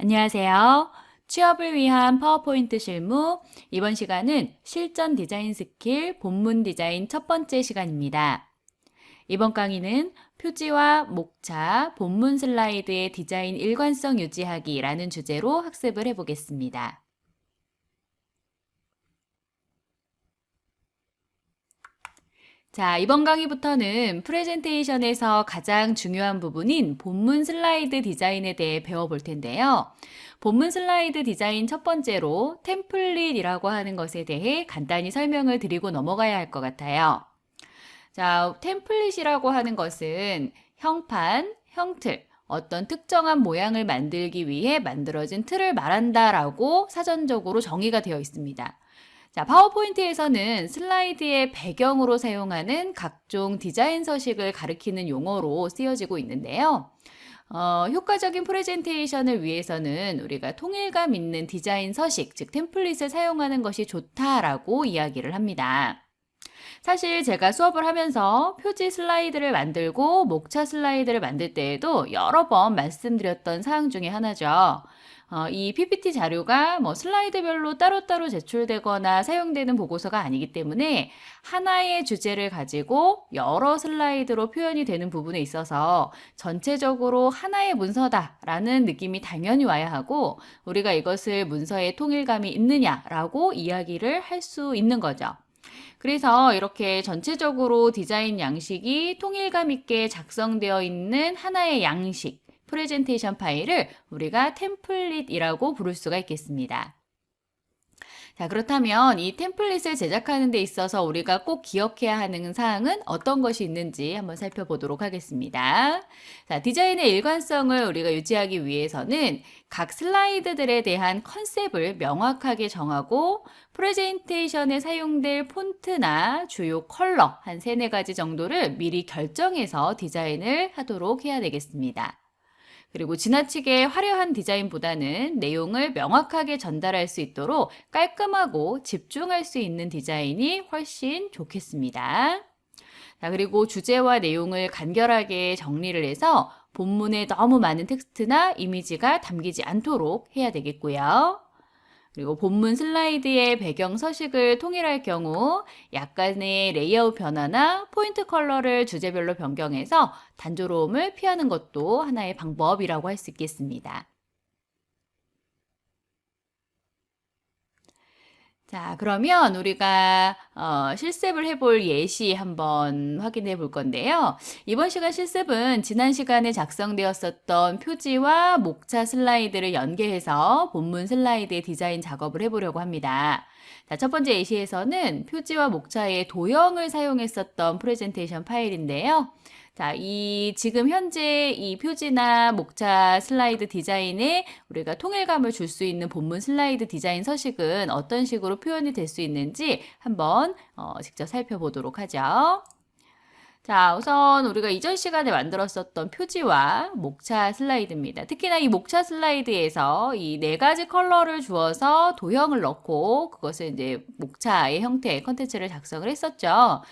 안녕하세요. 취업을 위한 파워포인트 실무. 이번 시간은 실전 디자인 스킬 본문 디자인 첫 번째 시간입니다. 이번 강의는 표지와 목차, 본문 슬라이드의 디자인 일관성 유지하기라는 주제로 학습을 해보겠습니다. 자, 이번 강의부터는 프레젠테이션에서 가장 중요한 부분인 본문 슬라이드 디자인에 대해 배워볼 텐데요. 본문 슬라이드 디자인 첫 번째로 템플릿이라고 하는 것에 대해 간단히 설명을 드리고 넘어가야 할 것 같아요. 자, 템플릿이라고 하는 것은 형판, 형틀, 어떤 특정한 모양을 만들기 위해 만들어진 틀을 말한다라고 사전적으로 정의가 되어 있습니다. 자, 파워포인트에서는 슬라이드의 배경으로 사용하는 각종 디자인 서식을 가리키는 용어로 쓰여지고 있는데요. 효과적인 프레젠테이션을 위해서는 우리가 통일감 있는 디자인 서식, 즉 템플릿을 사용하는 것이 좋다라고 이야기를 합니다. 사실 제가 수업을 하면서 표지 슬라이드를 만들고 목차 슬라이드를 만들 때에도 여러 번 말씀드렸던 사항 중에 하나죠. 이 PPT 자료가 뭐 슬라이드별로 따로따로 제출되거나 사용되는 보고서가 아니기 때문에 하나의 주제를 가지고 여러 슬라이드로 표현이 되는 부분에 있어서 전체적으로 하나의 문서다라는 느낌이 당연히 와야 하고 우리가 이것을 문서에 통일감이 있느냐라고 이야기를 할 수 있는 거죠. 그래서 이렇게 전체적으로 디자인 양식이 통일감 있게 작성되어 있는 하나의 양식, 프레젠테이션 파일을 우리가 템플릿이라고 부를 수가 있겠습니다. 자, 그렇다면 이 템플릿을 제작하는 데 있어서 우리가 꼭 기억해야 하는 사항은 어떤 것이 있는지 한번 살펴보도록 하겠습니다. 자, 디자인의 일관성을 우리가 유지하기 위해서는 각 슬라이드들에 대한 컨셉을 명확하게 정하고 프레젠테이션에 사용될 폰트나 주요 컬러 한 세네 가지 정도를 미리 결정해서 디자인을 하도록 해야 되겠습니다. 그리고 지나치게 화려한 디자인보다는 내용을 명확하게 전달할 수 있도록 깔끔하고 집중할 수 있는 디자인이 훨씬 좋겠습니다. 자, 그리고 주제와 내용을 간결하게 정리를 해서 본문에 너무 많은 텍스트나 이미지가 담기지 않도록 해야 되겠고요. 그리고 본문 슬라이드의 배경 서식을 통일할 경우 약간의 레이아웃 변화나 포인트 컬러를 주제별로 변경해서 단조로움을 피하는 것도 하나의 방법이라고 할 수 있겠습니다. 자, 그러면 우리가 실습을 해볼 예시 한번 확인해 볼 건데요. 이번 시간 실습은 지난 시간에 작성되었었던 표지와 목차 슬라이드를 연계해서 본문 슬라이드의 디자인 작업을 해보려고 합니다. 자, 첫 번째 예시에서는 표지와 목차의 도형을 사용했었던 프레젠테이션 파일인데요. 자, 지금 현재 이 표지나 목차 슬라이드 디자인에 우리가 통일감을 줄 수 있는 본문 슬라이드 디자인 서식은 어떤 식으로 표현이 될 수 있는지 한번 직접 살펴보도록 하죠. 자, 우선 우리가 이전 시간에 만들었었던 표지와 목차 슬라이드입니다. 특히나 이 목차 슬라이드에서 이 네 가지 컬러를 주어서 도형을 넣고 그것을 이제 목차의 형태의 컨텐츠를 작성을 했었죠.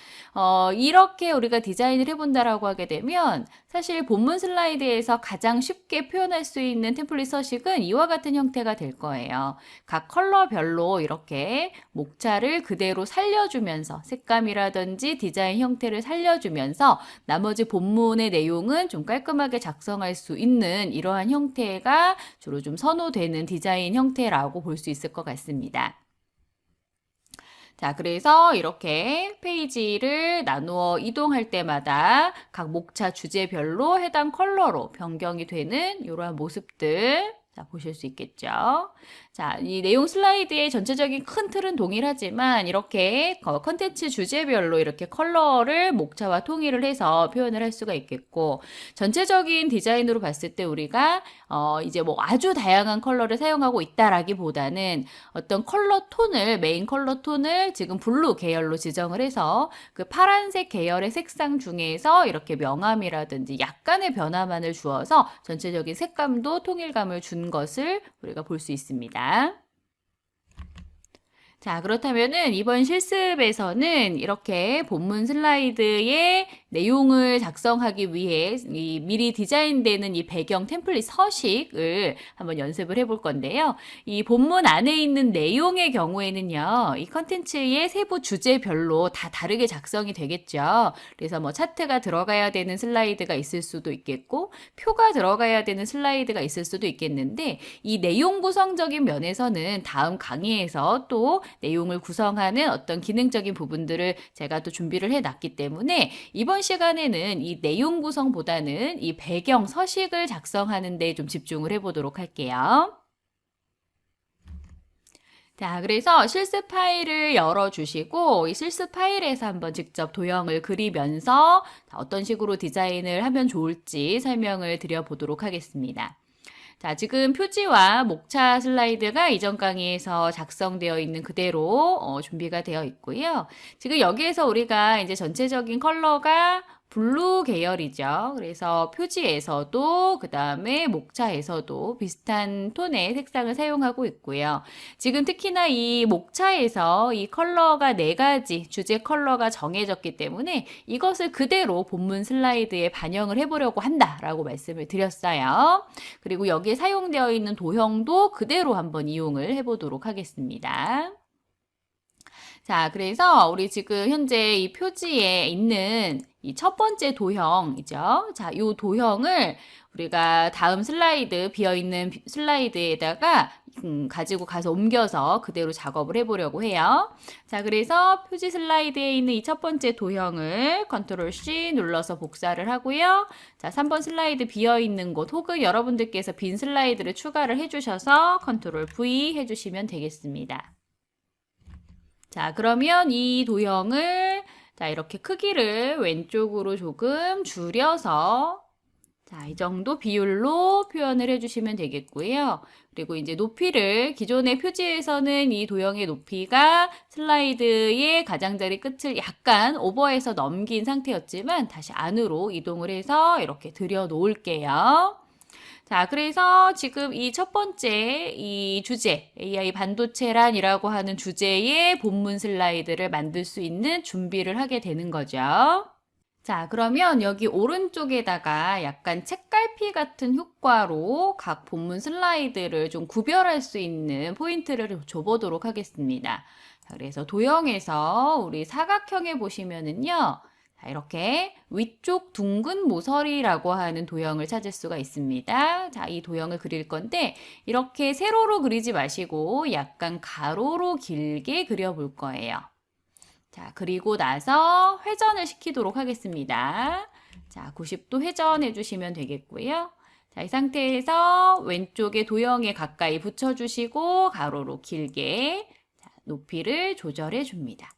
이렇게 우리가 디자인을 해본다라고 하게 되면 사실 본문 슬라이드에서 가장 쉽게 표현할 수 있는 템플릿 서식은 이와 같은 형태가 될 거예요. 각 컬러별로 이렇게 목차를 그대로 살려주면서 색감이라든지 디자인 형태를 살려주면서 나머지 본문의 내용은 좀 깔끔하게 작성할 수 있는 이러한 형태가 주로 좀 선호되는 디자인 형태라고 볼 수 있을 것 같습니다. 자, 그래서 이렇게 페이지를 나누어 이동할 때마다 각 목차 주제별로 해당 컬러로 변경이 되는 이러한 모습들 자, 보실 수 있겠죠. 자, 이 내용 슬라이드의 전체적인 큰 틀은 동일하지만 이렇게 컨텐츠 주제별로 이렇게 컬러를 목차와 통일을 해서 표현을 할 수가 있겠고 전체적인 디자인으로 봤을 때 우리가 이제 뭐 아주 다양한 컬러를 사용하고 있다라기보다는 어떤 컬러 톤을 메인 컬러 톤을 지금 블루 계열로 지정을 해서 그 파란색 계열의 색상 중에서 이렇게 명암이라든지 약간의 변화만을 주어서 전체적인 색감도 통일감을 준 것을 우리가 볼 수 있습니다. 자, 그렇다면은 이번 실습에서는 이렇게 본문 슬라이드의 내용을 작성하기 위해 미리 디자인되는 이 배경 템플릿 서식을 한번 연습을 해볼 건데요. 이 본문 안에 있는 내용의 경우에는요, 이 컨텐츠의 세부 주제별로 다 다르게 작성이 되겠죠. 그래서 뭐 차트가 들어가야 되는 슬라이드가 있을 수도 있겠고, 표가 들어가야 되는 슬라이드가 있을 수도 있겠는데, 이 내용 구성적인 면에서는 다음 강의에서 또 내용을 구성하는 어떤 기능적인 부분들을 제가 또 준비를 해놨기 때문에 이번 시간에는 이 내용 구성보다는 이 배경 서식을 작성하는 데 좀 집중을 해보도록 할게요. 자, 그래서 실습 파일을 열어주시고 이 실습 파일에서 한번 직접 도형을 그리면서 어떤 식으로 디자인을 하면 좋을지 설명을 드려보도록 하겠습니다. 자, 지금 표지와 목차 슬라이드가 이전 강의에서 작성되어 있는 그대로 준비가 되어 있고요. 지금 여기에서 우리가 이제 전체적인 컬러가 블루 계열이죠. 그래서 표지에서도 그 다음에 목차에서도 비슷한 톤의 색상을 사용하고 있고요. 지금 특히나 이 목차에서 이 컬러가 4가지 주제 컬러가 정해졌기 때문에 이것을 그대로 본문 슬라이드에 반영을 해보려고 한다라고 말씀을 드렸어요. 그리고 여기에 사용되어 있는 도형도 그대로 한번 이용을 해보도록 하겠습니다. 자, 그래서 우리 지금 현재 이 표지에 있는 이 첫 번째 도형이죠. 자, 이 도형을 우리가 다음 슬라이드, 비어있는 슬라이드에다가 가지고 가서 옮겨서 그대로 작업을 해보려고 해요. 자, 그래서 표지 슬라이드에 있는 이 첫 번째 도형을 컨트롤 C 눌러서 복사를 하고요. 자, 3번 슬라이드 비어있는 곳 혹은 여러분들께서 빈 슬라이드를 추가를 해주셔서 컨트롤 V 해주시면 되겠습니다. 자, 그러면 이 도형을 자, 이렇게 크기를 왼쪽으로 조금 줄여서 자, 이 정도 비율로 표현을 해주시면 되겠고요. 그리고 이제 높이를 기존의 표지에서는 이 도형의 높이가 슬라이드의 가장자리 끝을 약간 오버해서 넘긴 상태였지만 다시 안으로 이동을 해서 이렇게 들여 놓을게요. 자, 그래서 지금 이 첫 번째 이 주제, AI 반도체란이라고 하는 주제의 본문 슬라이드를 만들 수 있는 준비를 하게 되는 거죠. 자, 그러면 여기 오른쪽에다가 약간 책갈피 같은 효과로 각 본문 슬라이드를 좀 구별할 수 있는 포인트를 줘보도록 하겠습니다. 자, 그래서 도형에서 우리 사각형에 보시면은요. 자, 이렇게 위쪽 둥근 모서리라고 하는 도형을 찾을 수가 있습니다. 자, 이 도형을 그릴 건데 이렇게 세로로 그리지 마시고 약간 가로로 길게 그려볼 거예요. 자, 그리고 나서 회전을 시키도록 하겠습니다. 자, 90도 회전해 주시면 되겠고요. 자, 이 상태에서 왼쪽에 도형에 가까이 붙여주시고 가로로 길게 자, 높이를 조절해 줍니다.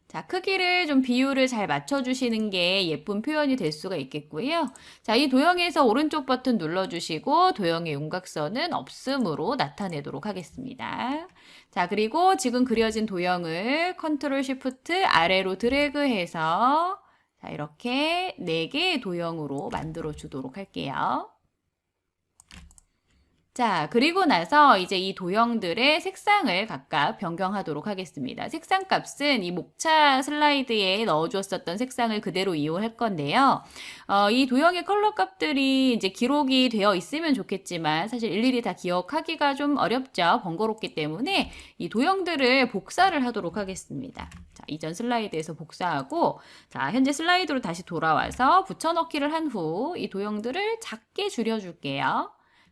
자, 크기를 좀 비율을 잘 맞춰주시는 게 예쁜 표현이 될 수가 있겠고요. 자, 이 도형에서 오른쪽 버튼 눌러주시고 도형의 윤곽선은 없음으로 나타내도록 하겠습니다. 자, 그리고 지금 그려진 도형을 컨트롤 쉬프트 아래로 드래그해서 자, 이렇게 4개의 도형으로 만들어 주도록 할게요. 자, 그리고 나서 이제 이 도형들의 색상을 각각 변경하도록 하겠습니다. 색상 값은 이 목차 슬라이드에 넣어주었었던 색상을 그대로 이용할 건데요. 이 도형의 컬러 값들이 이제 기록이 되어 있으면 좋겠지만 사실 일일이 다 기억하기가 좀 어렵죠. 번거롭기 때문에 이 도형들을 복사를 하도록 하겠습니다. 자, 이전 슬라이드에서 복사하고 자, 현재 슬라이드로 다시 돌아와서 붙여넣기를 한 후 이 도형들을 작게 줄여줄게요.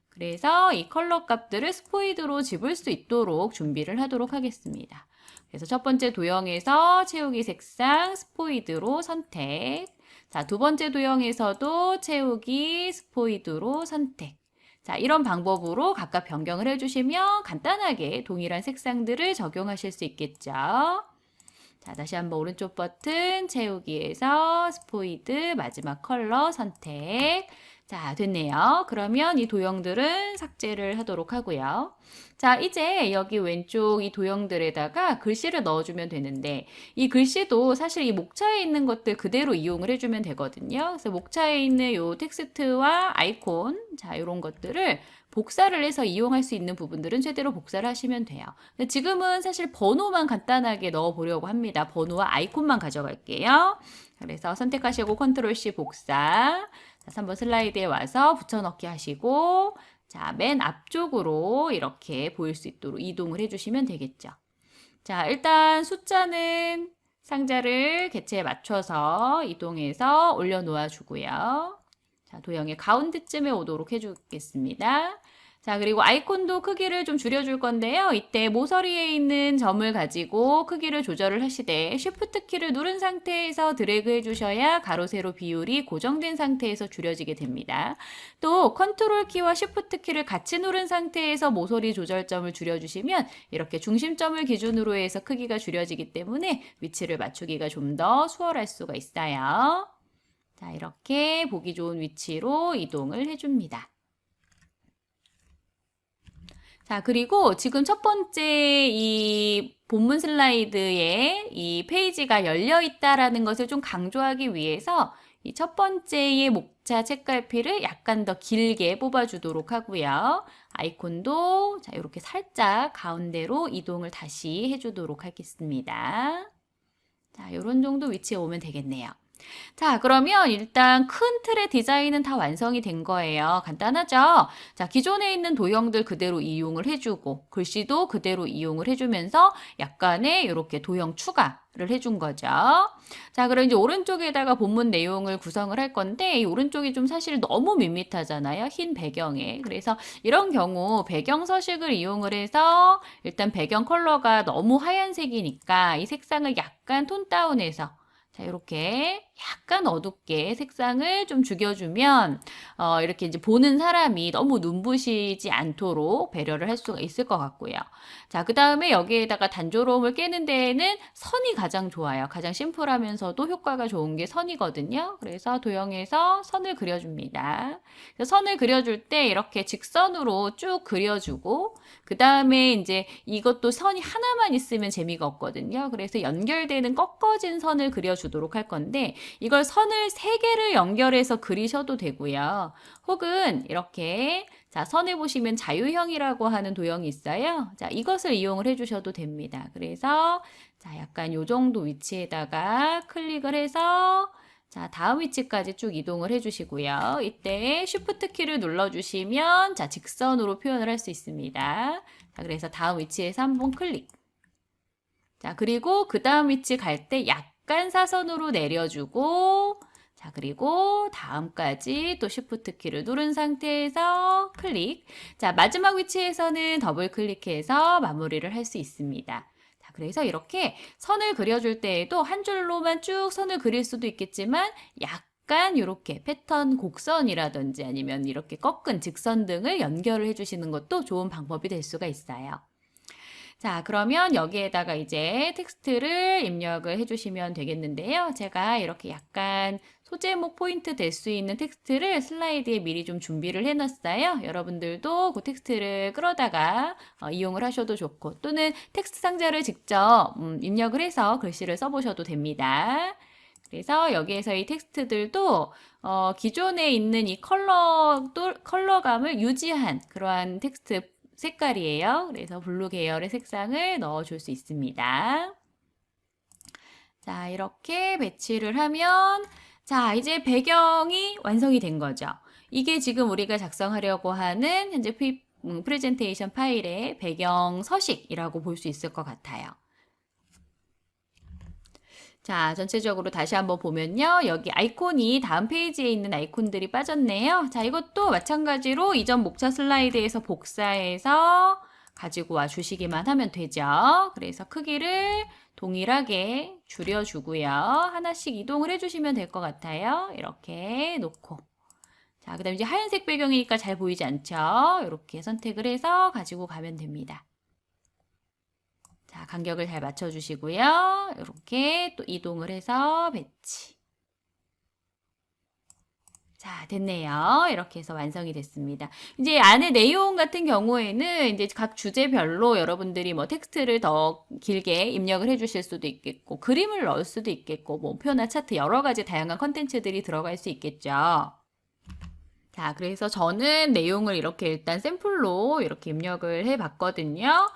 그래서 이 컬러 값들을 스포이드로 집을 수 있도록 준비를 하도록 하겠습니다. 그래서 첫 번째 도형에서 채우기 색상 스포이드로 선택. 자, 두 번째 도형에서도 채우기 스포이드로 선택. 자, 이런 방법으로 각각 변경을 해주시면 간단하게 동일한 색상들을 적용하실 수 있겠죠. 자, 다시 한번 오른쪽 버튼 채우기에서 스포이드 마지막 컬러 선택. 자, 됐네요. 그러면 이 도형들은 삭제를 하도록 하고요. 자, 이제 여기 왼쪽 이 도형들에다가 글씨를 넣어주면 되는데, 이 글씨도 사실 이 목차에 있는 것들 그대로 이용을 해주면 되거든요. 그래서 목차에 있는 요 텍스트와 아이콘, 자, 이런 것들을 복사를 해서 이용할 수 있는 부분들은 최대로 복사를 하시면 돼요. 근데 지금은 사실 번호만 간단하게 넣어보려고 합니다. 번호와 아이콘만 가져갈게요. 그래서 선택하시고 컨트롤 C 복사. 자, 3번 슬라이드에 와서 붙여넣기 하시고, 자, 맨 앞쪽으로 이렇게 보일 수 있도록 이동을 해주시면 되겠죠. 자, 일단 숫자는 상자를 개체에 맞춰서 이동해서 올려놓아 주고요. 자, 도형의 가운데쯤에 오도록 해주겠습니다. 자, 그리고 아이콘도 크기를 좀 줄여줄 건데요. 이때 모서리에 있는 점을 가지고 크기를 조절을 하시되 Shift 키를 누른 상태에서 드래그 해주셔야 가로, 세로 비율이 고정된 상태에서 줄여지게 됩니다. 또 컨트롤 키와 Shift 키를 같이 누른 상태에서 모서리 조절점을 줄여주시면 이렇게 중심점을 기준으로 해서 크기가 줄여지기 때문에 위치를 맞추기가 좀 더 수월할 수가 있어요. 자, 이렇게 보기 좋은 위치로 이동을 해줍니다. 자, 그리고 지금 첫 번째 이 본문 슬라이드에 이 페이지가 열려 있다라는 것을 좀 강조하기 위해서 이 첫 번째의 목차 책갈피를 약간 더 길게 뽑아주도록 하고요. 아이콘도 자, 이렇게 살짝 가운데로 이동을 다시 해주도록 하겠습니다. 자, 이런 정도 위치에 오면 되겠네요. 자, 그러면 일단 큰 틀의 디자인은 다 완성이 된 거예요. 간단하죠? 자, 기존에 있는 도형들 그대로 이용을 해주고, 글씨도 그대로 이용을 해주면서 약간의 이렇게 도형 추가를 해준 거죠. 자, 그럼 이제 오른쪽에다가 본문 내용을 구성을 할 건데, 이 오른쪽이 좀 사실 너무 밋밋하잖아요. 흰 배경에. 그래서 이런 경우 배경 서식을 이용을 해서 일단 배경 컬러가 너무 하얀색이니까 이 색상을 약간 톤 다운해서 자, 이렇게 약간 어둡게 색상을 좀 죽여주면, 이렇게 이제 보는 사람이 너무 눈부시지 않도록 배려를 할 수가 있을 것 같고요. 자, 그 다음에 여기에다가 단조로움을 깨는 데에는 선이 가장 좋아요. 가장 심플하면서도 효과가 좋은 게 선이거든요. 그래서 도형에서 선을 그려줍니다. 선을 그려줄 때 이렇게 직선으로 쭉 그려주고, 그 다음에 이제 이것도 선이 하나만 있으면 재미가 없거든요. 그래서 연결되는 꺾어진 선을 그려주도록 할 건데 이걸 선을 3개를 연결해서 그리셔도 되고요. 혹은 이렇게 자, 선에 보시면 자유형이라고 하는 도형이 있어요. 자, 이것을 이용을 해주셔도 됩니다. 그래서 자, 약간 요 정도 위치에다가 클릭을 해서 자, 다음 위치까지 쭉 이동을 해주시고요. 이때 Shift 키를 눌러주시면 자, 직선으로 표현을 할 수 있습니다. 자, 그래서 다음 위치에서 한번 클릭. 자, 그리고 그 다음 위치 갈 때 약간 사선으로 내려주고 자, 그리고 다음까지 또 Shift 키를 누른 상태에서 클릭. 자, 마지막 위치에서는 더블 클릭해서 마무리를 할 수 있습니다. 자, 그래서 이렇게 선을 그려줄 때에도 한 줄로만 쭉 선을 그릴 수도 있겠지만 약간 이렇게 패턴 곡선이라든지 아니면 이렇게 꺾은 직선 등을 연결을 해주시는 것도 좋은 방법이 될 수가 있어요. 자, 그러면 여기에다가 이제 텍스트를 입력을 해주시면 되겠는데요. 제가 이렇게 약간 소제목 포인트 될 수 있는 텍스트를 슬라이드에 미리 좀 준비를 해놨어요. 여러분들도 그 텍스트를 끌어다가 이용을 하셔도 좋고 또는 텍스트 상자를 직접 입력을 해서 글씨를 써보셔도 됩니다. 그래서 여기에서 이 텍스트들도 기존에 있는 이 컬러감을 유지한 그러한 텍스트 색깔이에요. 그래서 블루 계열의 색상을 넣어줄 수 있습니다. 자, 이렇게 배치를 하면 자, 이제 배경이 완성이 된 거죠. 이게 지금 우리가 작성하려고 하는 현재 프레젠테이션 파일의 배경 서식이라고 볼 수 있을 것 같아요. 자, 전체적으로 다시 한번 보면요. 여기 아이콘이 다음 페이지에 있는 아이콘들이 빠졌네요. 자, 이것도 마찬가지로 이전 목차 슬라이드에서 복사해서 가지고 와 주시기만 하면 되죠. 그래서 크기를 동일하게 줄여주고요. 하나씩 이동을 해주시면 될 것 같아요. 이렇게 놓고. 자, 그 다음에 이제 하얀색 배경이니까 잘 보이지 않죠? 이렇게 선택을 해서 가지고 가면 됩니다. 자, 간격을 잘 맞춰주시고요. 이렇게 또 이동을 해서 배치. 자, 됐네요. 이렇게 해서 완성이 됐습니다. 이제 안에 내용 같은 경우에는 이제 각 주제별로 여러분들이 뭐 텍스트를 더 길게 입력을 해 주실 수도 있겠고, 그림을 넣을 수도 있겠고, 뭐 표나 차트 여러 가지 다양한 컨텐츠들이 들어갈 수 있겠죠. 자, 그래서 저는 내용을 이렇게 일단 샘플로 이렇게 입력을 해 봤거든요.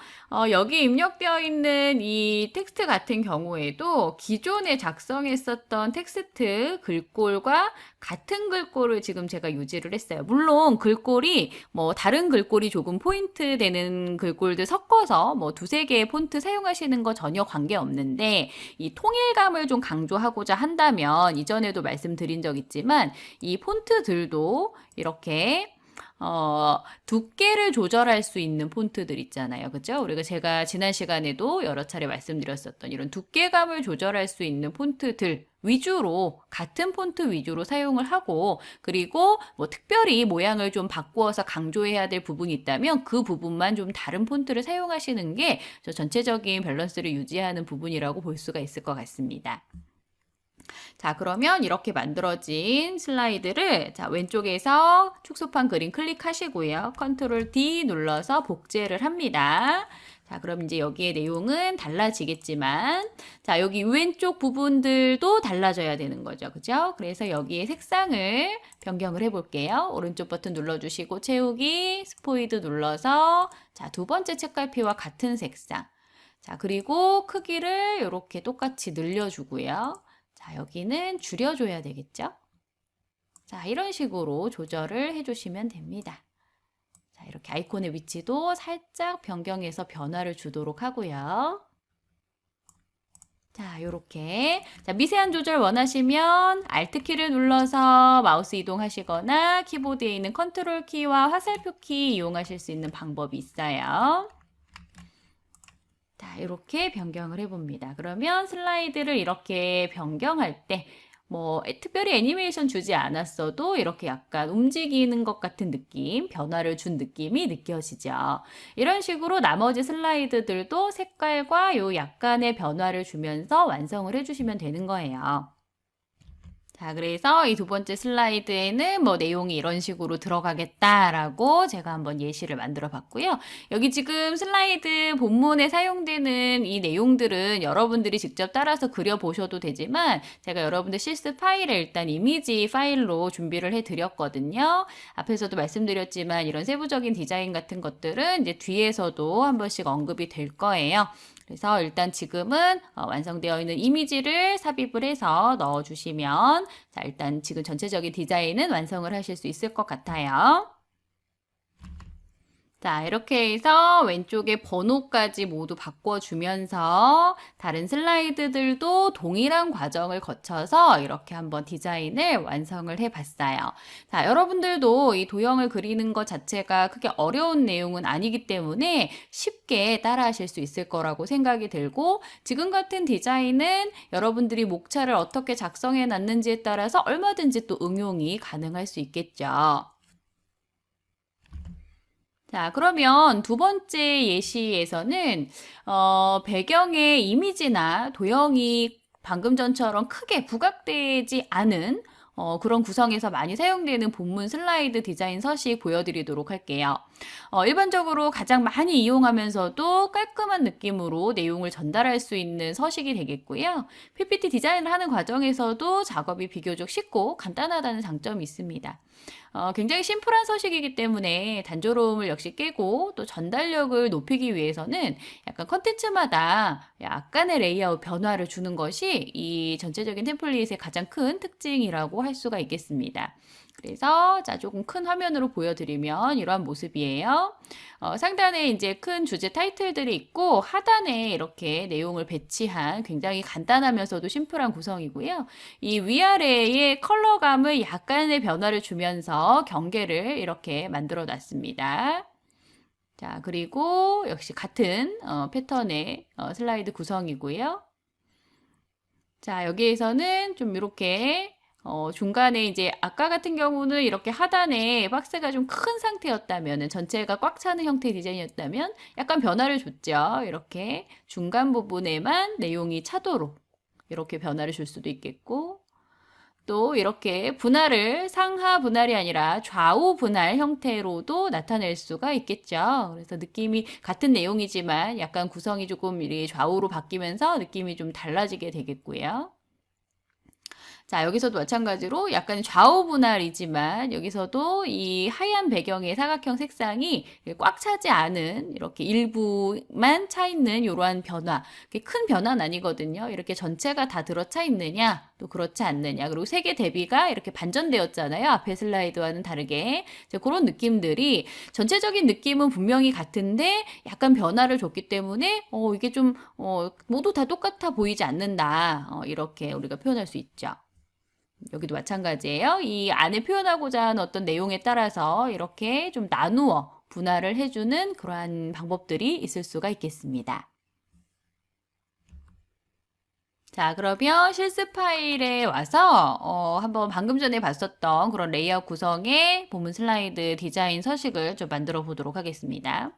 여기 입력되어 있는 이 텍스트 같은 경우에도 기존에 작성했었던 텍스트 글꼴과 같은 글꼴을 지금 제가 유지를 했어요. 물론 글꼴이 뭐 다른 글꼴이 조금 포인트 되는 글꼴들 섞어서 뭐 두세 개의 폰트 사용하시는 거 전혀 관계 없는데, 이 통일감을 좀 강조하고자 한다면 이전에도 말씀드린 적 있지만 이 폰트들도 이렇게 두께를 조절할 수 있는 폰트들 있잖아요. 그죠? 우리가 제가 지난 시간에도 여러 차례 말씀드렸었던 이런 두께감을 조절할 수 있는 폰트들 위주로, 같은 폰트 위주로 사용을 하고, 그리고 뭐 특별히 모양을 좀 바꾸어서 강조해야 될 부분이 있다면 그 부분만 좀 다른 폰트를 사용하시는 게 저 전체적인 밸런스를 유지하는 부분이라고 볼 수가 있을 것 같습니다. 자, 그러면 이렇게 만들어진 슬라이드를 자, 왼쪽에서 축소판 그림 클릭하시고요. 컨트롤 D 눌러서 복제를 합니다. 자, 그럼 이제 여기에 내용은 달라지겠지만, 자, 여기 왼쪽 부분들도 달라져야 되는 거죠. 그죠? 그래서 여기에 색상을 변경을 해볼게요. 오른쪽 버튼 눌러주시고, 채우기, 스포이드 눌러서, 자, 두 번째 책갈피와 같은 색상. 자, 그리고 크기를 이렇게 똑같이 늘려주고요. 자, 여기는 줄여줘야 되겠죠? 자, 이런 식으로 조절을 해주시면 됩니다. 자, 이렇게 아이콘의 위치도 살짝 변경해서 변화를 주도록 하고요. 자, 요렇게. 자, 미세한 조절 원하시면 Alt키를 눌러서 마우스 이동하시거나 키보드에 있는 컨트롤 키와 화살표 키 이용하실 수 있는 방법이 있어요. 자, 이렇게 변경을 해봅니다. 그러면 슬라이드를 이렇게 변경할 때, 뭐, 특별히 애니메이션 주지 않았어도 이렇게 약간 움직이는 것 같은 느낌, 변화를 준 느낌이 느껴지죠. 이런 식으로 나머지 슬라이드들도 색깔과 요 약간의 변화를 주면서 완성을 해주시면 되는 거예요. 자, 그래서 이 두 번째 슬라이드에는 뭐 내용이 이런 식으로 들어가겠다라고 제가 한번 예시를 만들어 봤고요. 여기 지금 슬라이드 본문에 사용되는 이 내용들은 여러분들이 직접 따라서 그려보셔도 되지만 제가 여러분들 실습 파일에 일단 이미지 파일로 준비를 해 드렸거든요. 앞에서도 말씀드렸지만 이런 세부적인 디자인 같은 것들은 이제 뒤에서도 한 번씩 언급이 될 거예요. 그래서 일단 지금은 완성되어 있는 이미지를 삽입을 해서 넣어주시면 자, 일단 지금 전체적인 디자인은 완성을 하실 수 있을 것 같아요. 자, 이렇게 해서 왼쪽에 번호까지 모두 바꿔주면서 다른 슬라이드들도 동일한 과정을 거쳐서 이렇게 한번 디자인을 완성을 해봤어요. 자, 여러분들도 이 도형을 그리는 것 자체가 크게 어려운 내용은 아니기 때문에 쉽게 따라하실 수 있을 거라고 생각이 들고 지금 같은 디자인은 여러분들이 목차를 어떻게 작성해 놨는지에 따라서 얼마든지 또 응용이 가능할 수 있겠죠. 자, 그러면 두 번째 예시에서는 배경의 이미지나 도형이 방금 전처럼 크게 부각되지 않은 그런 구성에서 많이 사용되는 본문 슬라이드 디자인 서식 보여드리도록 할게요. 일반적으로 가장 많이 이용하면서도 깔끔한 느낌으로 내용을 전달할 수 있는 서식이 되겠고요. PPT 디자인을 하는 과정에서도 작업이 비교적 쉽고 간단하다는 장점이 있습니다. 굉장히 심플한 서식이기 때문에 단조로움을 역시 깨고 또 전달력을 높이기 위해서는 약간 컨텐츠마다 약간의 레이아웃 변화를 주는 것이 이 전체적인 템플릿의 가장 큰 특징이라고 할 수가 있겠습니다. 그래서 자 조금 큰 화면으로 보여드리면 이러한 모습이에요. 상단에 이제 큰 주제 타이틀들이 있고 하단에 이렇게 내용을 배치한 굉장히 간단하면서도 심플한 구성이고요. 이 위아래의 컬러감을 약간의 변화를 주면서 경계를 이렇게 만들어 놨습니다. 자, 그리고 역시 같은 패턴의 슬라이드 구성이고요. 자, 여기에서는 좀 이렇게 중간에 이제 아까 같은 경우는 이렇게 하단에 박스가 좀 큰 상태였다면 전체가 꽉 차는 형태의 디자인이었다면 약간 변화를 줬죠. 이렇게 중간 부분에만 내용이 차도록 이렇게 변화를 줄 수도 있겠고 또 이렇게 분할을 상하 분할이 아니라 좌우 분할 형태로도 나타낼 수가 있겠죠. 그래서 느낌이 같은 내용이지만 약간 구성이 조금 이렇게 좌우로 바뀌면서 느낌이 좀 달라지게 되겠고요. 자, 여기서도 마찬가지로 약간 좌우 분할이지만 여기서도 이 하얀 배경의 사각형 색상이 꽉 차지 않은 이렇게 일부만 차 있는 이러한 변화. 큰 변화는 아니거든요. 이렇게 전체가 다 들어차 있느냐, 또 그렇지 않느냐. 그리고 색의 대비가 이렇게 반전되었잖아요. 앞에 슬라이드와는 다르게. 이제 그런 느낌들이 전체적인 느낌은 분명히 같은데 약간 변화를 줬기 때문에 이게 좀 모두 다 똑같아 보이지 않는다. 이렇게 우리가 표현할 수 있죠. 여기도 마찬가지예요. 이 안에 표현하고자 하는 어떤 내용에 따라서 이렇게 좀 나누어 분할을 해주는 그러한 방법들이 있을 수가 있겠습니다. 자, 그러면 실습 파일에 와서 한번 방금 전에 봤었던 그런 레이아웃 구성의 본문 슬라이드 디자인 서식을 좀 만들어 보도록 하겠습니다.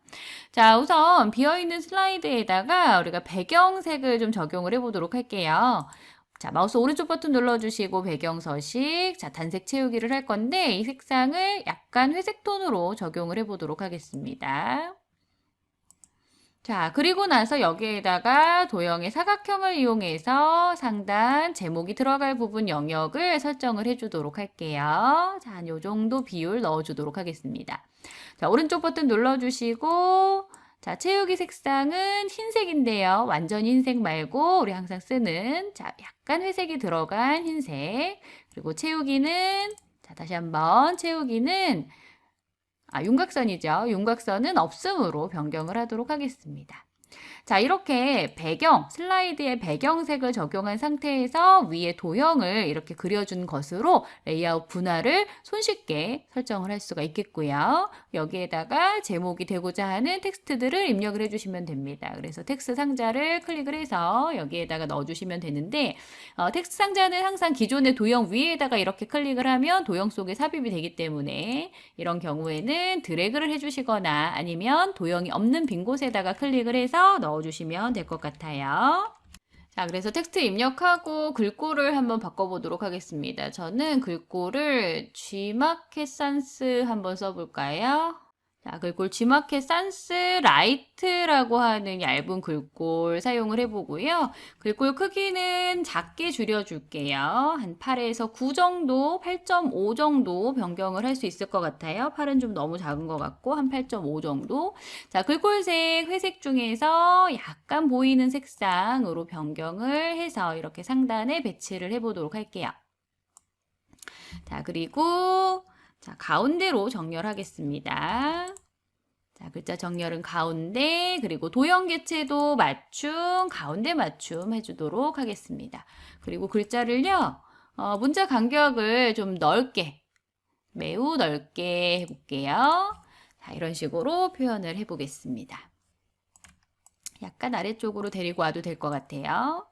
자, 우선 비어있는 슬라이드에다가 우리가 배경색을 좀 적용을 해보도록 할게요. 자, 마우스 오른쪽 버튼 눌러주시고 배경 서식, 자, 단색 채우기를 할 건데 이 색상을 약간 회색 톤으로 적용을 해보도록 하겠습니다. 자, 그리고 나서 여기에다가 도형의 사각형을 이용해서 상단 제목이 들어갈 부분 영역을 설정을 해주도록 할게요. 자, 요 정도 비율 넣어주도록 하겠습니다. 자, 오른쪽 버튼 눌러주시고 자, 채우기 색상은 흰색인데요. 완전 흰색 말고 우리 항상 쓰는 자, 약간 회색이 들어간 흰색. 그리고 채우기는 자, 다시 한번 채우기는 윤곽선이죠. 윤곽선은 없음으로 변경을 하도록 하겠습니다. 자, 이렇게 슬라이드의 배경색을 적용한 상태에서 위에 도형을 이렇게 그려준 것으로 레이아웃 분할을 손쉽게 설정을 할 수가 있겠고요. 여기에다가 제목이 되고자 하는 텍스트들을 입력을 해주시면 됩니다. 그래서 텍스트 상자를 클릭을 해서 여기에다가 넣어주시면 되는데 텍스트 상자는 항상 기존의 도형 위에다가 이렇게 클릭을 하면 도형 속에 삽입이 되기 때문에 이런 경우에는 드래그를 해주시거나 아니면 도형이 없는 빈 곳에다가 클릭을 해서 넣어주시면 될 것 같아요. 자, 그래서 텍스트 입력하고 글꼴을 한번 바꿔보도록 하겠습니다. 저는 글꼴을 G마켓 산스 한번 써볼까요? 자, 글꼴 G마켓 산스 라이트라고 하는 얇은 글꼴 사용을 해보고요. 글꼴 크기는 작게 줄여줄게요. 한 8에서 9 정도, 8.5 정도 변경을 할 수 있을 것 같아요. 8은 좀 너무 작은 것 같고 한 8.5 정도. 자, 글꼴색 회색 중에서 약간 보이는 색상으로 변경을 해서 이렇게 상단에 배치를 해보도록 할게요. 자, 그리고 자, 가운데로 정렬하겠습니다. 자, 글자 정렬은 가운데, 그리고 도형 개체도 맞춤, 가운데 맞춤 해주도록 하겠습니다. 그리고 글자를요, 문자 간격을 좀 넓게, 매우 넓게 해볼게요. 자, 이런 식으로 표현을 해보겠습니다. 약간 아래쪽으로 데리고 와도 될 것 같아요.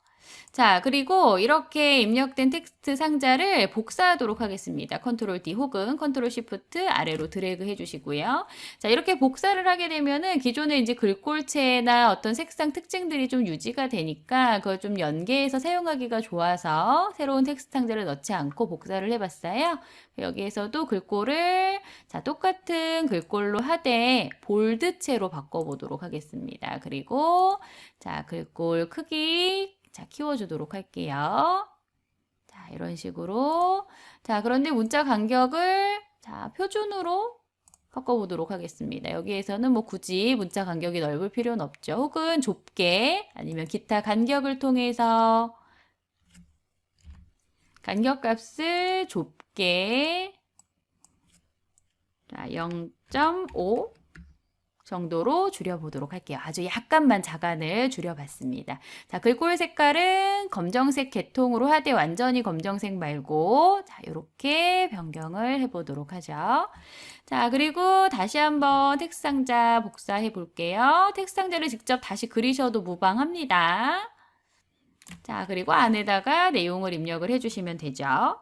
자, 그리고 이렇게 입력된 텍스트 상자를 복사하도록 하겠습니다. 컨트롤 D 혹은 컨트롤 Shift 아래로 드래그 해주시고요. 자, 이렇게 복사를 하게 되면은 기존에 이제 글꼴체나 어떤 색상 특징들이 좀 유지가 되니까 그걸 좀 연계해서 사용하기가 좋아서 새로운 텍스트 상자를 넣지 않고 복사를 해봤어요. 여기에서도 글꼴을 자, 똑같은 글꼴로 하되 볼드체로 바꿔보도록 하겠습니다. 그리고 자, 글꼴 크기 자, 키워주도록 할게요. 자, 이런 식으로. 자, 그런데 문자 간격을 자, 표준으로 바꿔보도록 하겠습니다. 여기에서는 뭐 굳이 문자 간격이 넓을 필요는 없죠. 혹은 좁게 아니면 기타 간격을 통해서 간격 값을 좁게 자, 0.5 정도로 줄여보도록 할게요. 아주 약간만 자간을 줄여봤습니다. 자, 글꼴 색깔은 검정색 계통으로 하되 완전히 검정색 말고 자, 이렇게 변경을 해보도록 하죠. 자, 그리고 다시 한번 텍스트 상자 복사해 볼게요. 텍스트 상자를 직접 다시 그리셔도 무방합니다. 자, 그리고 안에다가 내용을 입력을 해주시면 되죠.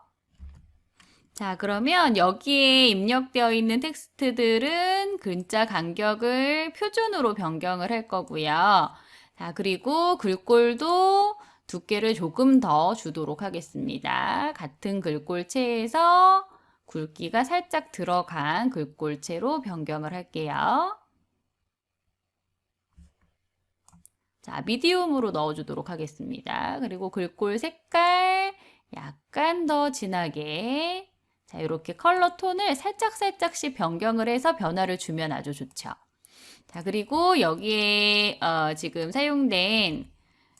자, 그러면 여기에 입력되어 있는 텍스트들은 글자 간격을 표준으로 변경을 할 거고요. 자, 그리고 글꼴도 두께를 조금 더 주도록 하겠습니다. 같은 글꼴체에서 굵기가 살짝 들어간 글꼴체로 변경을 할게요. 자, 미디움으로 넣어주도록 하겠습니다. 그리고 글꼴 색깔 약간 더 진하게, 자, 이렇게 컬러 톤을 살짝씩 변경을 해서 변화를 주면 아주 좋죠. 자, 그리고 여기에 지금 사용된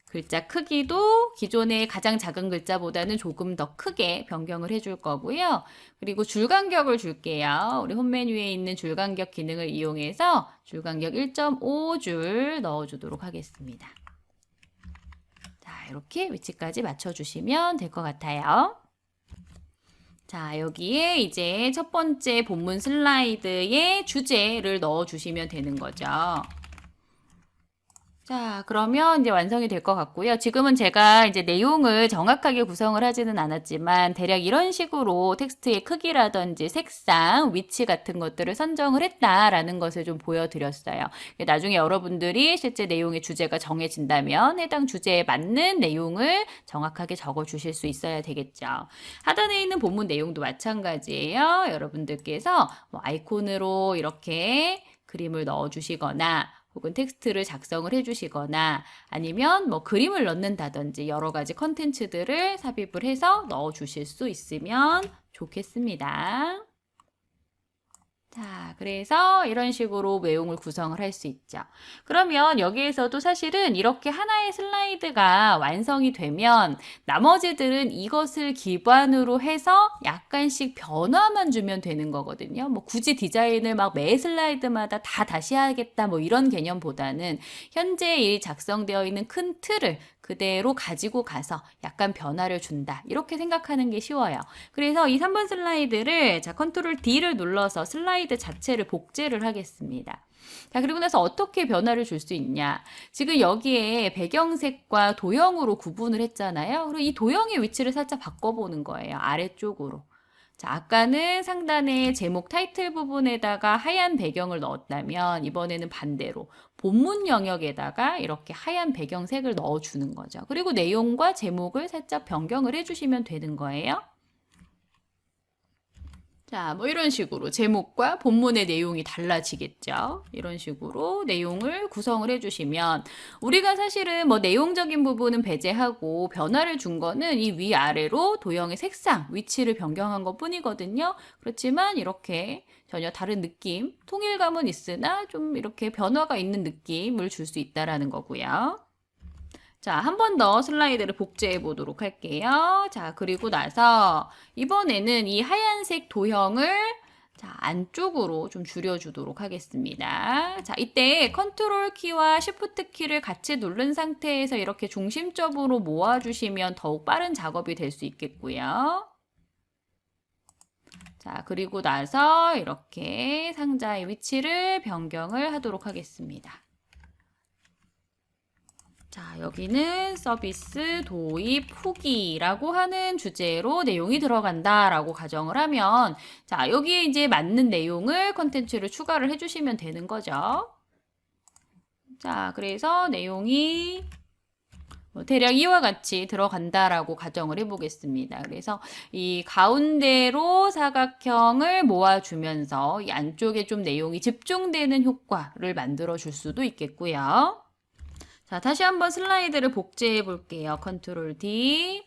글자 크기도 기존의 가장 작은 글자보다는 조금 더 크게 변경을 해줄 거고요. 그리고 줄 간격을 줄게요. 우리 홈 메뉴에 있는 줄 간격 기능을 이용해서 줄 간격 1.5줄 넣어주도록 하겠습니다. 자, 이렇게 위치까지 맞춰주시면 될 것 같아요. 자, 여기에 이제 첫 번째 본문 슬라이드에 주제를 넣어주시면 되는 거죠. 자, 그러면 이제 완성이 될 것 같고요. 지금은 제가 이제 내용을 정확하게 구성을 하지는 않았지만 대략 이런 식으로 텍스트의 크기라든지 색상, 위치 같은 것들을 선정을 했다라는 것을 좀 보여드렸어요. 나중에 여러분들이 실제 내용의 주제가 정해진다면 해당 주제에 맞는 내용을 정확하게 적어 주실 수 있어야 되겠죠. 하단에 있는 본문 내용도 마찬가지예요. 여러분들께서 뭐 아이콘으로 이렇게 그림을 넣어 주시거나 혹은 텍스트를 작성을 해주시거나 아니면 뭐 그림을 넣는다든지 여러 가지 컨텐츠들을 삽입을 해서 넣어 주실 수 있으면 좋겠습니다. 자, 그래서 이런 식으로 내용을 구성을 할 수 있죠. 그러면 여기에서도 사실은 이렇게 하나의 슬라이드가 완성이 되면 나머지들은 이것을 기반으로 해서 약간씩 변화만 주면 되는 거거든요. 뭐 굳이 디자인을 막 매 슬라이드마다 다 다시 해야겠다 뭐 이런 개념보다는 현재 이 작성되어 있는 큰 틀을 그대로 가지고 가서 약간 변화를 준다. 이렇게 생각하는 게 쉬워요. 그래서 이 3번 슬라이드를 자, 컨트롤 D를 눌러서 슬라이드 자체를 복제를 하겠습니다. 자, 그리고 나서 어떻게 변화를 줄 수 있냐. 지금 여기에 배경색과 도형으로 구분을 했잖아요. 그리고 이 도형의 위치를 살짝 바꿔보는 거예요. 아래쪽으로. 자, 아까는 상단의 제목 타이틀 부분에다가 하얀 배경을 넣었다면 이번에는 반대로 본문 영역에다가 이렇게 하얀 배경색을 넣어주는 거죠. 그리고 내용과 제목을 살짝 변경을 해주시면 되는 거예요. 자, 뭐 이런 식으로 제목과 본문의 내용이 달라지겠죠. 이런 식으로 내용을 구성을 해주시면 우리가 사실은 뭐 내용적인 부분은 배제하고 변화를 준 거는 이 위아래로 도형의 색상, 위치를 변경한 것 뿐이거든요. 그렇지만 이렇게 전혀 다른 느낌, 통일감은 있으나 좀 이렇게 변화가 있는 느낌을 줄 수 있다라는 거고요. 자, 한 번 더 슬라이드를 복제해 보도록 할게요. 자, 그리고 나서 이번에는 이 하얀색 도형을 자, 안쪽으로 좀 줄여주도록 하겠습니다. 자, 이때 컨트롤 키와 쉬프트 키를 같이 누른 상태에서 이렇게 중심적으로 모아주시면 더욱 빠른 작업이 될 수 있겠고요. 자, 그리고 나서 이렇게 상자의 위치를 변경을 하도록 하겠습니다. 자, 여기는 서비스 도입 후기라고 하는 주제로 내용이 들어간다라고 가정을 하면 자, 여기에 이제 맞는 내용을 컨텐츠를 추가를 해주시면 되는 거죠. 자, 그래서 내용이 대략 이와 같이 들어간다라고 가정을 해보겠습니다. 그래서 이 가운데로 사각형을 모아주면서 이 안쪽에 좀 내용이 집중되는 효과를 만들어 줄 수도 있겠고요. 자, 다시 한번 슬라이드를 복제해 볼게요. 컨트롤 D.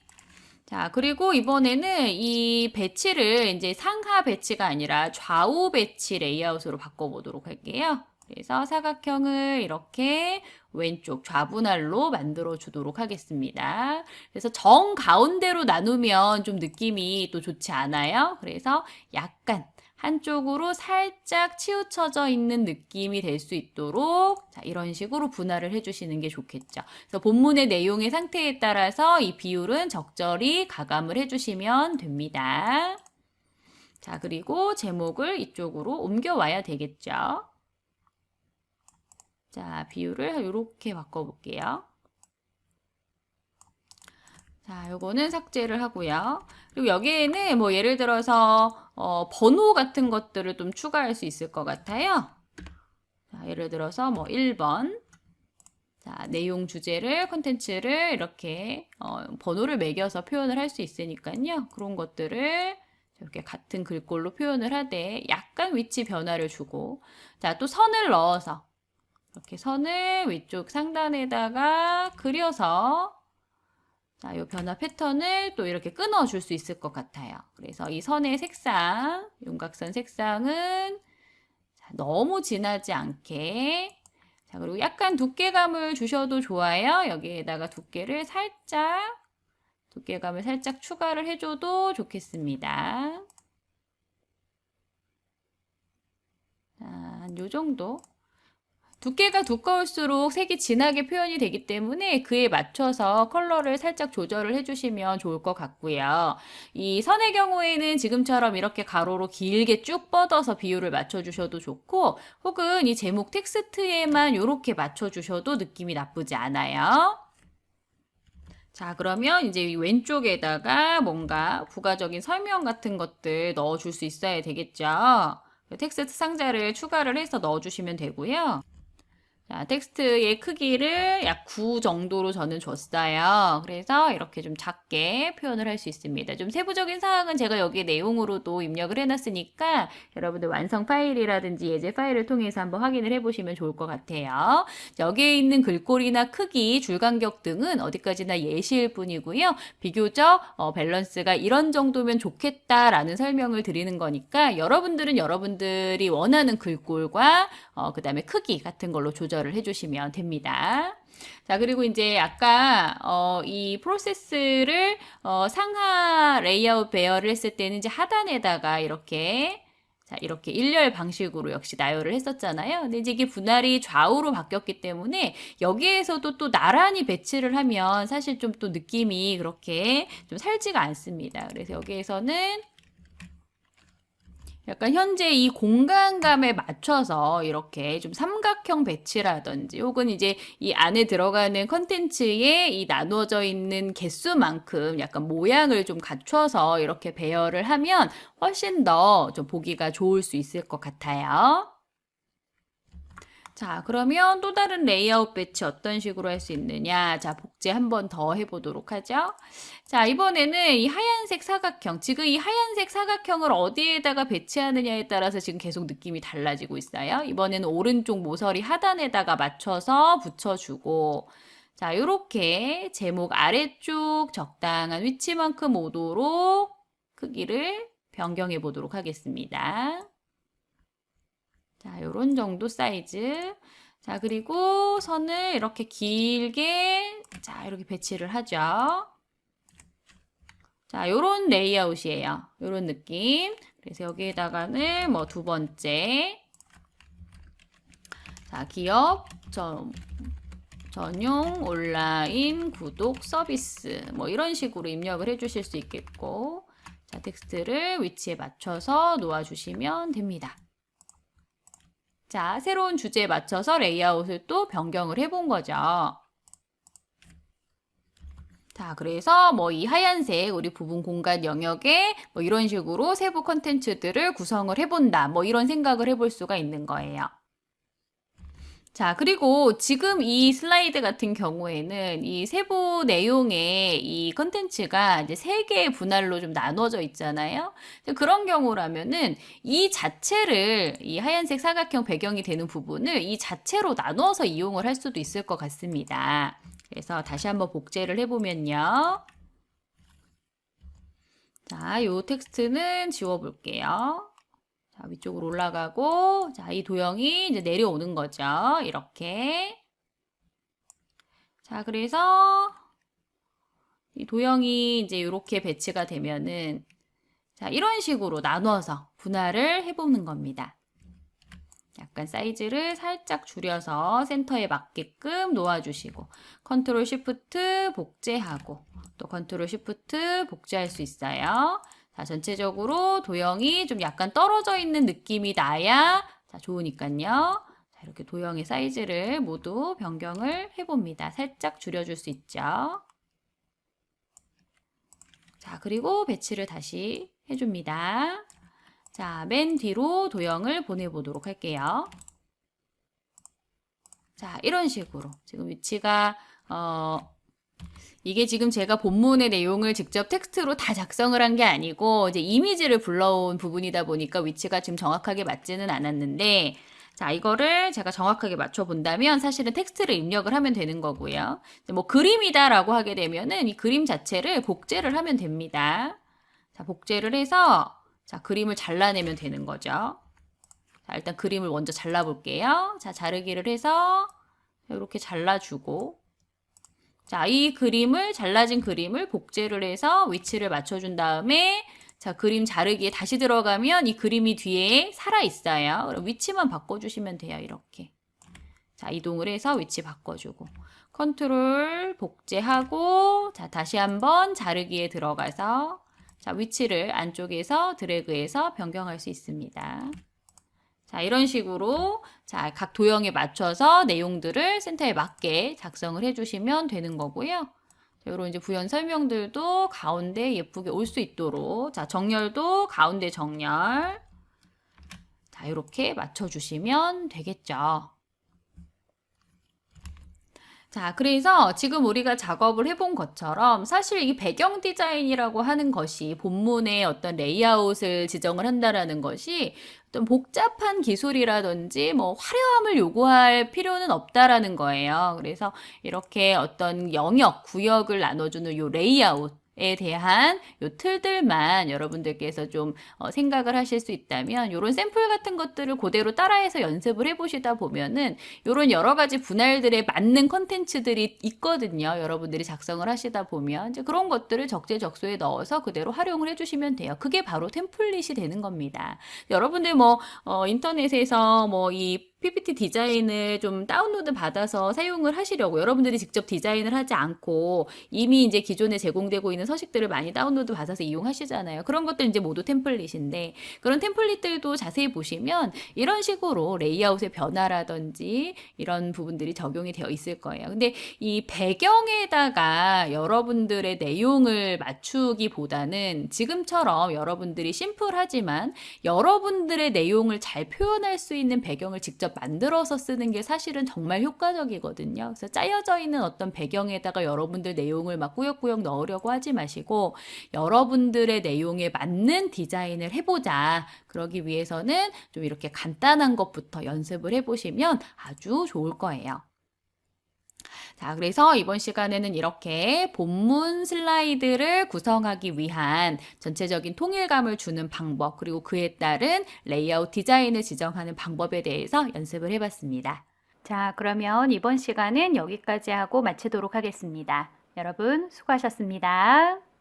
자, 그리고 이번에는 이 배치를 이제 상하 배치가 아니라 좌우 배치 레이아웃으로 바꿔보도록 할게요. 그래서 사각형을 이렇게 왼쪽 좌분할로 만들어 주도록 하겠습니다. 그래서 정 가운데로 나누면 좀 느낌이 또 좋지 않아요? 그래서 약간 한쪽으로 살짝 치우쳐져 있는 느낌이 될 수 있도록 자, 이런 식으로 분할을 해주시는 게 좋겠죠. 그래서 본문의 내용의 상태에 따라서 이 비율은 적절히 가감을 해주시면 됩니다. 자, 그리고 제목을 이쪽으로 옮겨와야 되겠죠. 자, 비율을 이렇게 바꿔볼게요. 자, 요거는 삭제를 하고요. 그리고 여기에는 뭐 예를 들어서 번호 같은 것들을 좀 추가할 수 있을 것 같아요. 자, 예를 들어서 뭐 1번, 자, 내용 주제를, 컨텐츠를 이렇게 번호를 매겨서 표현을 할 수 있으니까요. 그런 것들을 이렇게 같은 글꼴로 표현을 하되 약간 위치 변화를 주고, 자, 또 선을 넣어서 이렇게 선을 위쪽 상단에다가 그려서, 자, 이 변화 패턴을 또 이렇게 끊어줄 수 있을 것 같아요. 그래서 이 선의 색상, 윤곽선 색상은 너무 진하지 않게, 자, 그리고 약간 두께감을 주셔도 좋아요. 여기에다가 두께감을 살짝 추가를 해줘도 좋겠습니다. 자, 한 요 정도. 두께가 두꺼울수록 색이 진하게 표현이 되기 때문에 그에 맞춰서 컬러를 살짝 조절을 해주시면 좋을 것 같고요. 이 선의 경우에는 지금처럼 이렇게 가로로 길게 쭉 뻗어서 비율을 맞춰주셔도 좋고, 혹은 이 제목 텍스트에만 이렇게 맞춰주셔도 느낌이 나쁘지 않아요. 자, 그러면 이제 이 왼쪽에다가 뭔가 부가적인 설명 같은 것들 넣어줄 수 있어야 되겠죠. 텍스트 상자를 추가를 해서 넣어주시면 되고요. 자, 텍스트의 크기를 약 9 정도로 저는 줬어요. 그래서 이렇게 좀 작게 표현을 할 수 있습니다. 좀 세부적인 사항은 제가 여기 내용으로도 입력을 해놨으니까 여러분들 완성 파일이라든지 예제 파일을 통해서 한번 확인을 해보시면 좋을 것 같아요. 여기에 있는 글꼴이나 크기, 줄 간격 등은 어디까지나 예시일 뿐이고요. 비교적 밸런스가 이런 정도면 좋겠다라는 설명을 드리는 거니까 여러분들은 여러분들이 원하는 글꼴과 그 다음에 크기 같은 걸로 조절을 해주시면 됩니다. 자, 그리고 이제 아까 이 프로세스를 상하 레이아웃 배열을 했을 때는 이제 하단에다가 이렇게, 자, 이렇게 일렬 방식으로 역시 나열을 했었잖아요. 근데 이제 이게 분할이 좌우로 바뀌었기 때문에 여기에서도 또 나란히 배치를 하면 사실 좀 또 느낌이 그렇게 좀 살지가 않습니다. 그래서 여기에서는 약간 현재 이 공간감에 맞춰서 이렇게 좀 삼각형 배치라든지 혹은 이제 이 안에 들어가는 컨텐츠에 이 나누어져 있는 개수만큼 약간 모양을 좀 갖춰서 이렇게 배열을 하면 훨씬 더 좀 보기가 좋을 수 있을 것 같아요. 자, 그러면 또 다른 레이아웃 배치 어떤 식으로 할 수 있느냐. 자, 복제 한 번 더 해보도록 하죠. 자, 이번에는 이 하얀색 사각형. 지금 이 하얀색 사각형을 어디에다가 배치하느냐에 따라서 지금 계속 느낌이 달라지고 있어요. 이번에는 오른쪽 모서리 하단에다가 맞춰서 붙여주고, 자, 요렇게 제목 아래쪽 적당한 위치만큼 오도록 크기를 변경해 보도록 하겠습니다. 자, 요런 정도 사이즈. 자, 그리고 선을 이렇게 길게, 자, 이렇게 배치를 하죠. 자, 요런 레이아웃이에요. 요런 느낌. 그래서 여기에다가는 뭐 두 번째. 자, 기업 전용 온라인 구독 서비스. 뭐 이런 식으로 입력을 해 주실 수 있겠고. 자, 텍스트를 위치에 맞춰서 놓아주시면 됩니다. 자, 새로운 주제에 맞춰서 레이아웃을 또 변경을 해본 거죠. 자, 그래서 뭐 이 하얀색 우리 부분 공간 영역에 뭐 이런 식으로 세부 컨텐츠들을 구성을 해본다. 뭐 이런 생각을 해볼 수가 있는 거예요. 자, 그리고 지금 이 슬라이드 같은 경우에는 이 세부 내용의 이 컨텐츠가 이제 세 개의 분할로 좀 나눠져 있잖아요. 그런 경우라면은 이 자체를 이 하얀색 사각형 배경이 되는 부분을 이 자체로 나눠서 이용을 할 수도 있을 것 같습니다. 그래서 다시 한번 복제를 해보면요. 자, 요 텍스트는 지워볼게요. 자, 위쪽으로 올라가고, 자, 이 도형이 이제 내려오는 거죠. 이렇게. 자, 그래서 이 도형이 이제 이렇게 배치가 되면은, 자, 이런 식으로 나눠서 분할을 해보는 겁니다. 약간 사이즈를 살짝 줄여서 센터에 맞게끔 놓아주시고, 컨트롤 쉬프트 복제하고, 또 컨트롤 쉬프트 복제할 수 있어요. 자, 전체적으로 도형이 좀 약간 떨어져 있는 느낌이 나야 자, 좋으니까요. 자, 이렇게 도형의 사이즈를 모두 변경을 해봅니다. 살짝 줄여줄 수 있죠. 자, 그리고 배치를 다시 해줍니다. 자, 맨 뒤로 도형을 보내보도록 할게요. 자, 이런 식으로 지금 위치가 이게 지금 제가 본문의 내용을 직접 텍스트로 다 작성을 한 게 아니고 이제 이미지를 불러온 부분이다 보니까 위치가 지금 정확하게 맞지는 않았는데, 자, 이거를 제가 정확하게 맞춰 본다면 사실은 텍스트를 입력을 하면 되는 거고요. 뭐 그림이다라고 하게 되면은 이 그림 자체를 복제를 하면 됩니다. 자, 복제를 해서 자, 그림을 잘라내면 되는 거죠. 자, 일단 그림을 먼저 잘라볼게요. 자, 자르기를 해서 이렇게 잘라주고, 자, 이 그림을, 잘라진 그림을 복제를 해서 위치를 맞춰준 다음에, 자, 그림 자르기에 다시 들어가면 이 그림이 뒤에 살아있어요. 그럼 위치만 바꿔주시면 돼요. 이렇게. 자, 이동을 해서 위치 바꿔주고. 컨트롤 복제하고, 자, 다시 한번 자르기에 들어가서, 자, 위치를 안쪽에서 드래그해서 변경할 수 있습니다. 자, 이런 식으로 자, 각 도형에 맞춰서 내용들을 센터에 맞게 작성을 해주시면 되는 거고요. 자, 이런 이제 부연 설명들도 가운데 예쁘게 올 수 있도록, 자, 정렬도 가운데 정렬, 자, 이렇게 맞춰주시면 되겠죠. 자, 그래서 지금 우리가 작업을 해본 것처럼 사실 이 배경 디자인이라고 하는 것이 본문의 어떤 레이아웃을 지정을 한다라는 것이 어떤 복잡한 기술이라든지 뭐 화려함을 요구할 필요는 없다라는 거예요. 그래서 이렇게 어떤 영역, 구역을 나눠주는 요 레이아웃 에 대한 요 틀들만 여러분들께서 좀 생각을 하실 수 있다면, 요런 샘플 같은 것들을 그대로 따라해서 연습을 해보시다 보면은 요런 여러 가지 분할들에 맞는 컨텐츠들이 있거든요. 여러분들이 작성을 하시다 보면 이제 그런 것들을 적재적소에 넣어서 그대로 활용을 해주시면 돼요. 그게 바로 템플릿이 되는 겁니다. 여러분들 뭐 인터넷에서 뭐 이 PPT 디자인을 좀 다운로드 받아서 사용을 하시려고 여러분들이 직접 디자인을 하지 않고 이미 이제 기존에 제공되고 있는 서식들을 많이 다운로드 받아서 이용하시잖아요. 그런 것들 이제 모두 템플릿인데, 그런 템플릿들도 자세히 보시면 이런 식으로 레이아웃의 변화라든지 이런 부분들이 적용이 되어 있을 거예요. 근데 이 배경에다가 여러분들의 내용을 맞추기보다는 지금처럼 여러분들이 심플하지만 여러분들의 내용을 잘 표현할 수 있는 배경을 직접 만들어서 쓰는 게 사실은 정말 효과적이거든요. 그래서 짜여져 있는 어떤 배경에다가 여러분들 내용을 막 꾸역꾸역 넣으려고 하지 마시고 여러분들의 내용에 맞는 디자인을 해보자. 그러기 위해서는 좀 이렇게 간단한 것부터 연습을 해보시면 아주 좋을 거예요. 자, 그래서 이번 시간에는 이렇게 본문 슬라이드를 구성하기 위한 전체적인 통일감을 주는 방법, 그리고 그에 따른 레이아웃 디자인을 지정하는 방법에 대해서 연습을 해봤습니다. 자, 그러면 이번 시간은 여기까지 하고 마치도록 하겠습니다. 여러분, 수고하셨습니다.